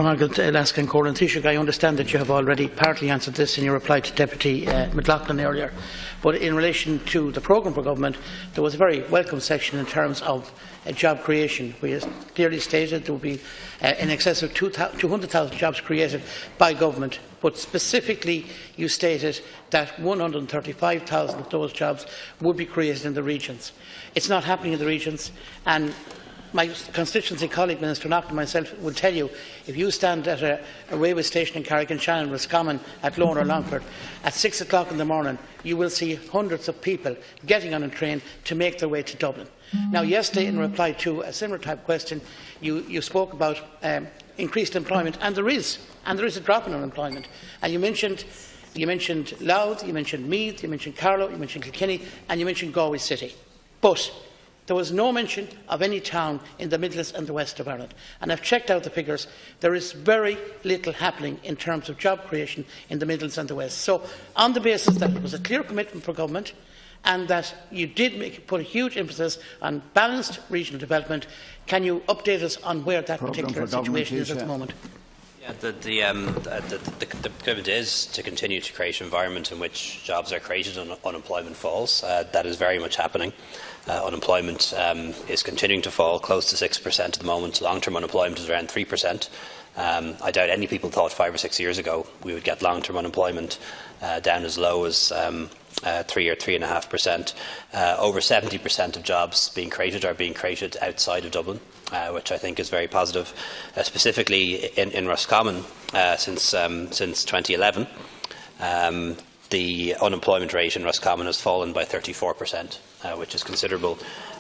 Alaska and Corlin Taoiseach, I understand that you have already partly answered this in your reply to Deputy McLaughlin earlier. But in relation to the programme for government, there was a very welcome section in terms of job creation. We clearly stated there will be in excess of 200,000 jobs created by government, but specifically you stated that 135,000 of those jobs would be created in the regions. It's not happening in the regions, and my constituency colleague, Minister Knock, and myself will tell you, if you stand at a railway station in Carrick-on-Shannon, Roscommon, at Lone or Longford, at 6 o'clock in the morning, you will see hundreds of people getting on a train to make their way to Dublin. Now, yesterday, in reply to a similar type question, you spoke about increased employment, and there is a drop in unemployment. And you mentioned Louth, you mentioned Meath, you mentioned Carlow, you mentioned Kilkenny, and you mentioned Galway City. But there was no mention of any town in the Midlands and the West of Ireland. And I've checked out the figures. There is very little happening in terms of job creation in the Midlands and the West. So, on the basis that it was a clear commitment for government and that you did put a huge emphasis on balanced regional development, can you update us on where that particular situation is at the moment? Yeah, the commitment is to continue to create an environment in which jobs are created and unemployment falls. That is very much happening. Unemployment is continuing to fall, close to 6% at the moment. Long-term unemployment is around 3%. I doubt any people thought 5 or 6 years ago we would get long-term unemployment down as low as 3 or 3.5%. Over 70% of jobs being created are being created outside of Dublin, which I think is very positive. Specifically in Roscommon, since 2011, the unemployment rate in Roscommon has fallen by 34%, which is considerable,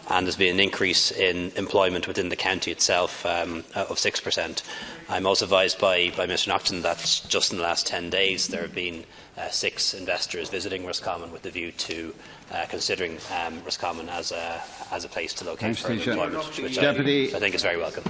and there's been an increase in employment within the county itself of 6%. I'm also advised by Mr Naughton that just in the last 10 days there have been 6 investors visiting Roscommon with the view to considering Roscommon as a place to locate further employment, which I think is very welcome.